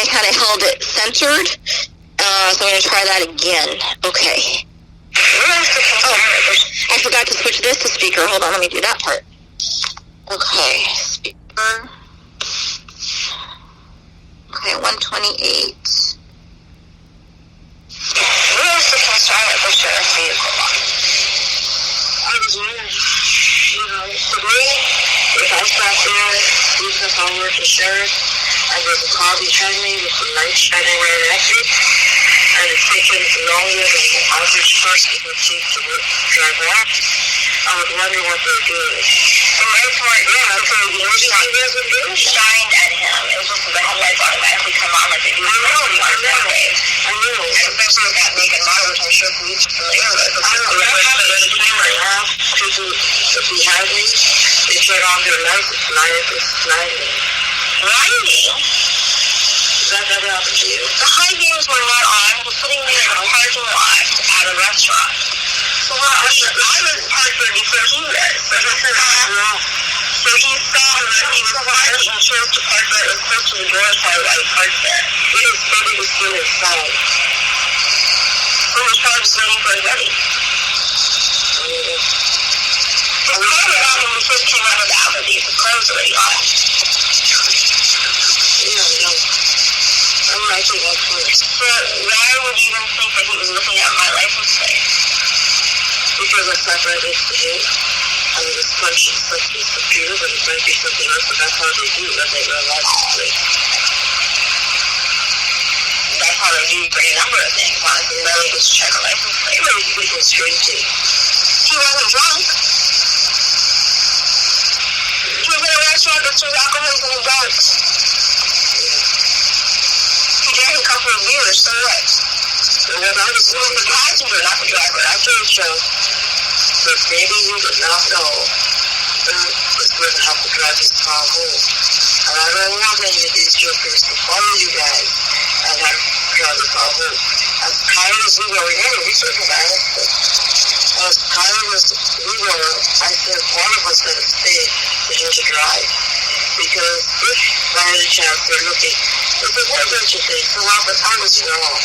kind of held it centered. So I'm going to try that again. Okay. Oh, I forgot to switch this to speaker. Hold on, let me do that part. Okay, speaker. Okay, 128. Where's the concern for sure vehicle lock? I was wondering, today, if I stop there, even if I work for sheriff, and there's a car behind me with the light shining right at me, and it's taking longer than the average person would take to drive out, I would wonder what they're doing. So that's why, shined at him. It was just the headlights automatically come on like they do. I know. Especially with that naked model, which I'm sure police are familiar with. I know. The camera off, people behind me, they turn on their lights, it's blinding. Blinding? That never happened to you? The high beams were not on. He was putting me in a parking lot at a restaurant. So I was parked there before he was. So he saw that he was parked and chose to park there as close to the door as I parked there. He was maybe was still inside. So he was probably just waiting for his buddy. His car was on when we first came out of the Applebee's. His car was already on. Yeah, I'm liking that first. But why would you even think that he was looking at my license plate? Because I sat right next to him. I mean, it's punching something computer, but it might be something else, but that's how they do it. They run license plate. That's how they do for a number of things, honestly. They only just check a license plate. What was he drinking? He wasn't drunk. He was in a restaurant that serves alcohol in the dark. He drank a couple of beers, so what? And then I was the passenger, not the driver. After the show, but maybe he did not know that this person had to drive his car home. And I don't want any of these jokers to follow you guys and have to drive the car home. As tired as we were, remember, we sort of honest. As tired as we were, I said one of us had to stay for him to drive. Because if by any chance they're looking, there's a whole bunch of things. So I was wrong.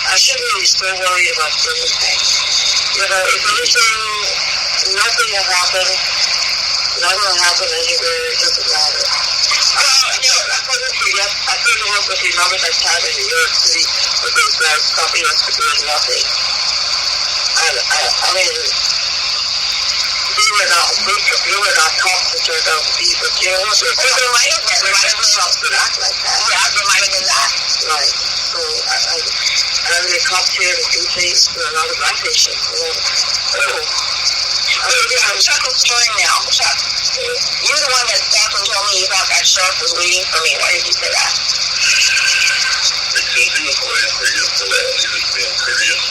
I shouldn't be so worried about certain things. You know, if anything, nothing had happened, nothing will happen anywhere, it doesn't matter. I couldn't forget, I couldn't help but remember that time in New York City with those guys stopping us for doing nothing. I mean, we were not cops that turned out to be, but you know, there might have been cops that act like that. Yeah, there might have been that. Right. So, I mean, the cops here to do things for a lot of my patients. Chuck is touring now. Chuck, you're the one that stopped and told me you thought that sheriff was waiting for me. Why did you say that? Because he was waiting for you to pull out. He was being courteous.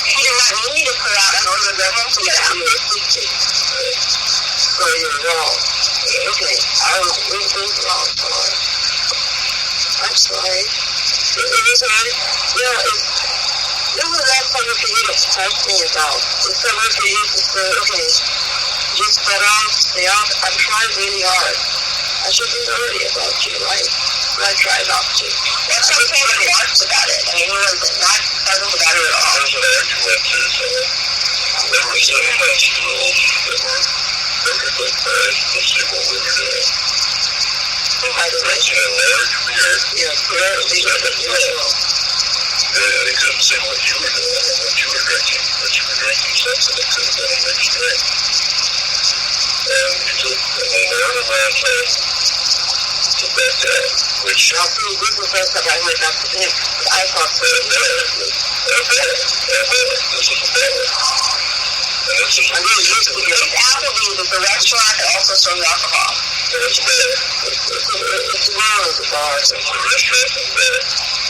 He did not need me to pull out in order to get him to get out. You were teaching. So you're wrong. Okay, I was wrong. I'm sorry. It was right. Yeah, this was not something for you to talk to me about. It's something for you to say, okay, just get off, stay off. I'm trying really hard. I shouldn't worry about you, right? But I try not to. That's something that remarks about it. I mean, he was not pleasant about it at all. There was an argument, so there were so much rules that were perfectly correct. Let's see what we were doing. By the way, yeah, clearly, and he couldn't see what you were doing and what you were drinking, but you were drinking since it could have been a mixed drink. And he took, and then the other man said, took that down, which now, see, this is the first time I heard that from him. I thought so. This is better. And this is Applebee's is a restaurant that also serves alcohol. It's better. It's one of the bars. It's a restaurant and better.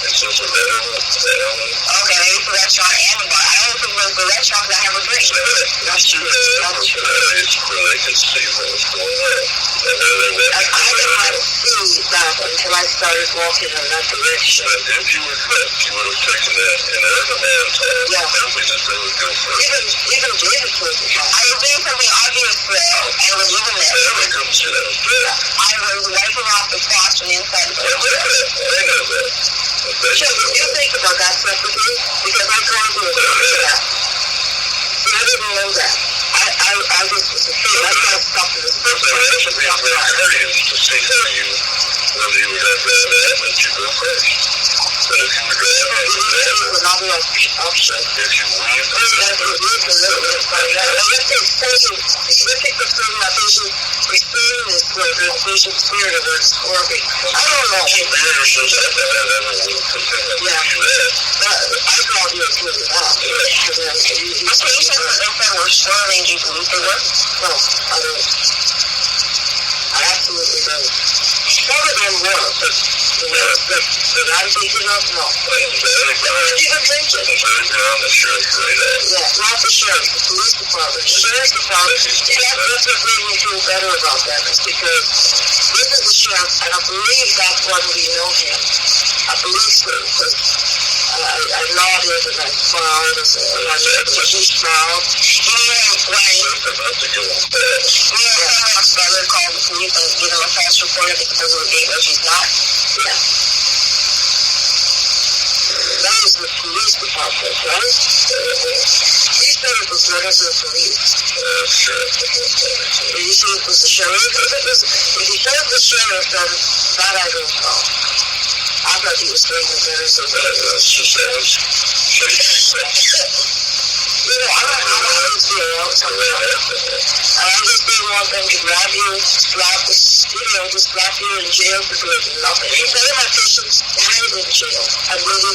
It's just a better one. Okay, it's a restaurant and a bar. I don't think it was the restaurant that I have a drink. That's true. It's where they could see what was going on. And then I didn't have to see that until I started walking in that direction. But if you were correct, you would have taken that in the other man's hand. Yeah. We just would go first. Even David was the guy. I was doing something obvious though, and it was even there. They couldn't see that. I was wiping off the sauce from the inside of the door. I know that. you think about that separately? Because I'm trying to agree to that. See, I didn't know that. I was afraid. I got stuck to this person. It should be very curious to see how you, whether you would have that and you go first. But if you would rather have that, I'll be upset. if you want Let's take the thing that patient receiving this with the patient spirit of her scorpion. I don't know. Spirit says that, Yeah. I thought you were good with that. The patients that were swerving, do you believe they were? No, I don't. I absolutely don't. Some of them were, but the I'm thinking of, no. Even drinking. Yeah, not the sheriff, the police department. The sheriff's department, that's what made me feel better about them, is because this is the sheriff, and I believe that's why we know him. I believe so, because I nodded and I smiled, and I said, he smiled. My brother called the police and gave him a false report because of the date where she's not. Yeah. That is the police department, right? He said it was letters of the police. Did you say it was the sheriff? If he said it was the sheriff, then that I don't know. I thought he was saying the letters of the police. You know, I just didn't want them to grab you, just slap you in jail for doing nothing. None of my patients died in jail. I didn't do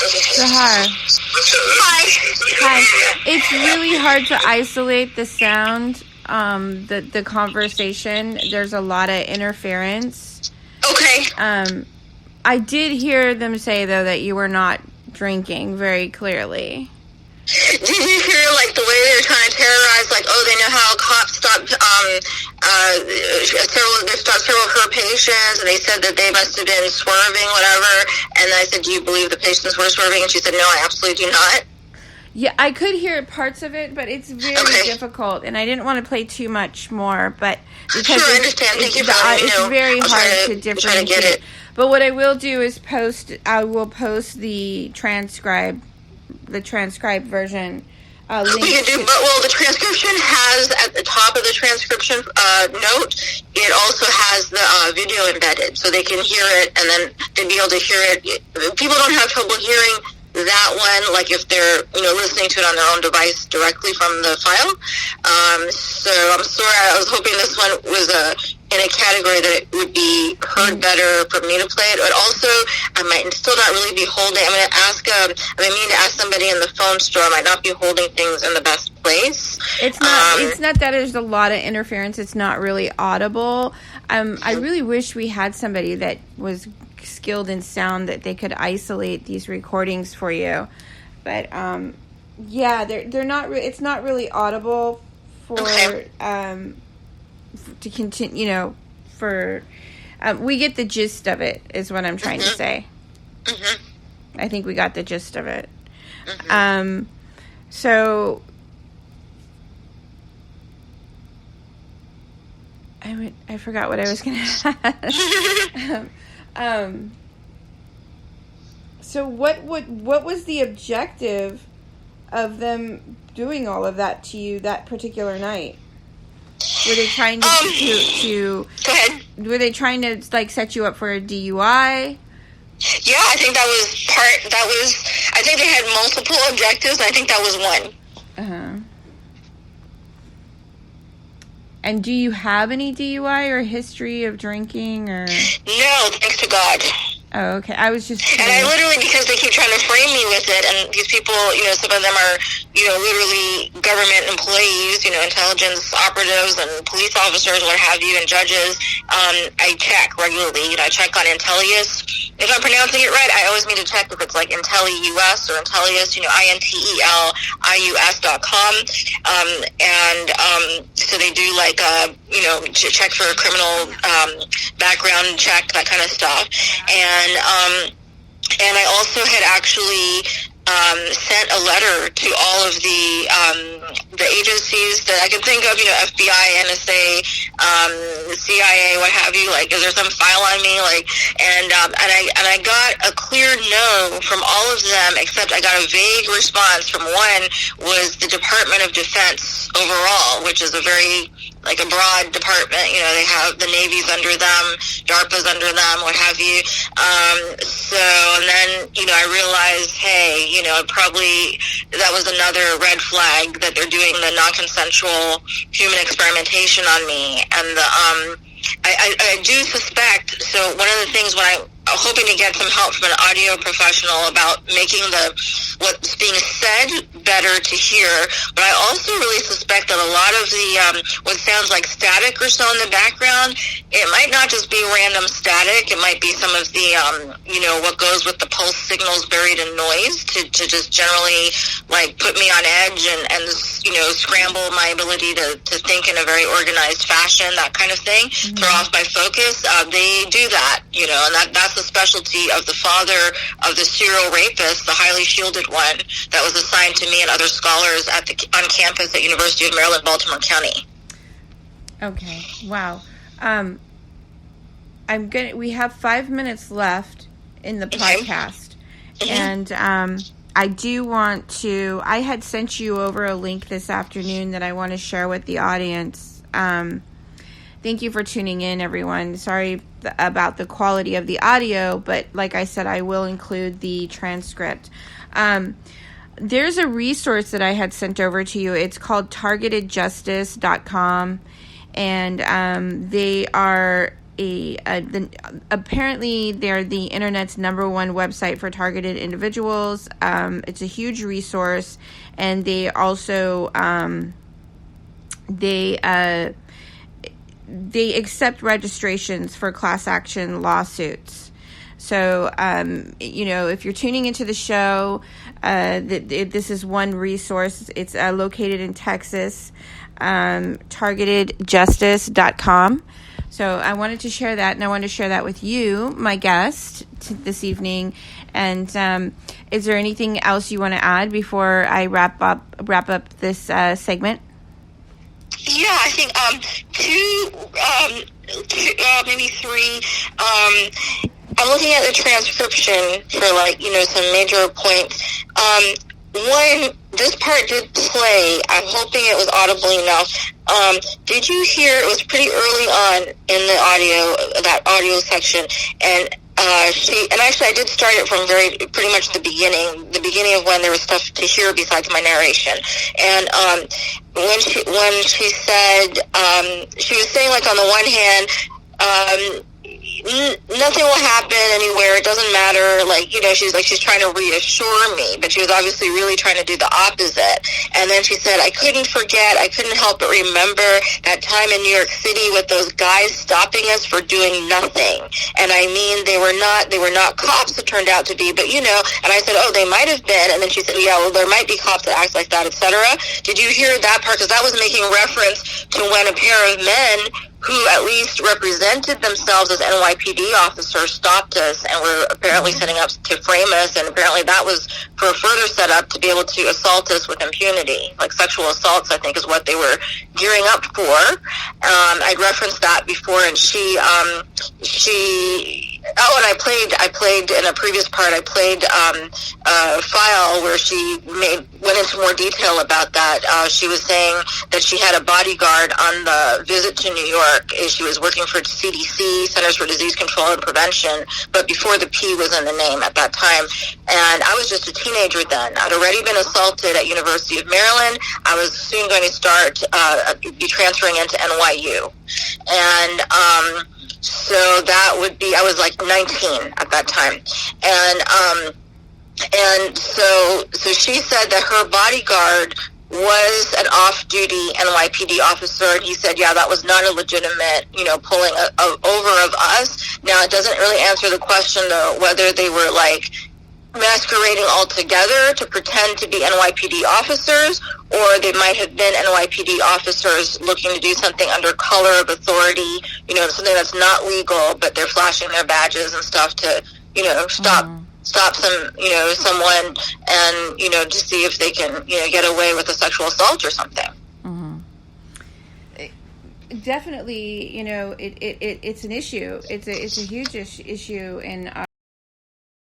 anything. Sahar. Hi. It's really hard to isolate the sound, the conversation. There's a lot of interference. Okay. I did hear them say, though, that you were not drinking very clearly. Did you hear, like, the way they were trying to terrorize, like, oh, they know how cops stopped, several of her patients, and they said that they must have been swerving, whatever, and I said, do you believe the patients were swerving? And she said, no, I absolutely do not. Yeah, I could hear parts of it, but it's very difficult, and I didn't want to play too much more, but because sure, I understand. Thank you for letting me know. It's very hard to differentiate. Get it. But what I will do is I will post the transcribed version. The transcription has at the top of the transcription note, it also has the video embedded, so they can hear it, and then they'll be able to hear it. People don't have trouble hearing that one, like if they're listening to it on their own device directly from the file. So I'm sorry, I was hoping this one was in a category that it would be heard better for me to play it, but also I might still not really be holding. I'm going to ask. I mean to ask somebody in the phone store. I might not be holding things in the best place. It's not. It's not that there's a lot of interference. It's not really audible. I really wish we had somebody that was skilled in sound that they could isolate these recordings for you, but they're not. It's not really audible for to continue. For we get the gist of it, is what I'm trying to say. I think we got the gist of it. So I forgot what I was going to ask. So what was the objective of them doing all of that to you that particular night? Were they trying to Go ahead. Were they trying to set you up for a DUI? Yeah, I think that was part. I think they had multiple objectives. I think that was one. And do you have any DUI or history of drinking or? No, thanks to God. Oh, okay. I was just. And I literally, because they keep trying to frame me with it, and these people, some of them are, literally government employees, intelligence operatives and police officers, what have you, and judges. I check regularly. I check on Intellius. If I'm pronouncing it right, I always need to check if it's like IntelliUS or Intellius, INTELIUS.com. So they do check for a criminal background check, that kind of stuff. And I also had actually sent a letter to all of the agencies that I could think of, FBI, NSA, CIA, what have you. Like, is there some file on me? Like, and I got a clear no from all of them, except I got a vague response from one, was the Department of Defense overall, which is a very, like, a broad department. They have the Navy's under them, DARPA's under them, what have you. And then, I realized, hey, probably that was another red flag that they're doing the non-consensual human experimentation on me. And I do suspect, so one of the things when I'm hoping to get some help from an audio professional about making what's being said better to hear, but I also really suspect that a lot of the what sounds like static or so in the background, it might not just be random static. It might be some of the what goes with the pulse signals buried in noise to just generally, like, put me on edge and scramble my ability to think in a very organized fashion, that kind of thing, throw off my focus. They do that, and that's the specialty of the father of the serial rapist, the highly shielded one that was assigned to me and other scholars on campus at University of Maryland, Baltimore County. Okay, wow. We have 5 minutes left in the podcast, and I do want to. I had sent you over a link this afternoon that I want to share with the audience. Thank you for tuning in, everyone. Sorry about the quality of the audio, but like I said, I will include the transcript. There's a resource that I had sent over to you. It's called targetedjustice.com, and they are apparently they're the internet's #1 website for targeted individuals. It's a huge resource, and they also they accept registrations for class action lawsuits. So, if you're tuning into the show, this is one resource. It's located in Texas, targetedjustice.com. So I wanted to share that, and I wanted to share that with you, my guest this evening. And is there anything else you want to add before I wrap up this segment? Yeah, I think two, maybe three. I'm looking at the transcription for some major points. One, this part did play. I'm hoping it was audible enough. Did you hear? It was pretty early on in the audio, that audio section, and actually I did start it from pretty much the beginning of when there was stuff to hear besides my narration. And when she said, she was saying, like, on the one hand, nothing will happen anywhere. It doesn't matter. She's trying to reassure me, but she was obviously really trying to do the opposite. And then she said, I couldn't help but remember that time in New York City with those guys stopping us for doing nothing. And I mean, they were not cops, it turned out to be, but and I said, oh, they might have been. And then she said, yeah, well, there might be cops that act like that, etc. Did you hear that part? Because that was making reference to when a pair of men who at least represented themselves as NYPD officers stopped us and were apparently setting up to frame us, and apparently that was for a further setup to be able to assault us with impunity. Like, sexual assaults, I think, is what they were gearing up for. I'd referenced that before, and and I played in a previous part, I played a file where she went into more detail about that. She was saying that she had a bodyguard on the visit to New York. She was working for CDC, Centers for Disease Control and Prevention, but before the P was in the name at that time. And I was just a teenager then. I'd already been assaulted at University of Maryland. I was soon going to be transferring into NYU. And so that would be, I was like 19 at that time. And so she said that her bodyguard was an off-duty NYPD officer, and he said, yeah, that was not a legitimate, pulling over of us. Now, it doesn't really answer the question, though, whether they were, masquerading all together to pretend to be NYPD officers, or they might have been NYPD officers looking to do something under color of authority, something that's not legal, but they're flashing their badges and stuff to, stop stop someone and, to see if they can, get away with a sexual assault or something. Definitely, it's an issue. It's a huge issue in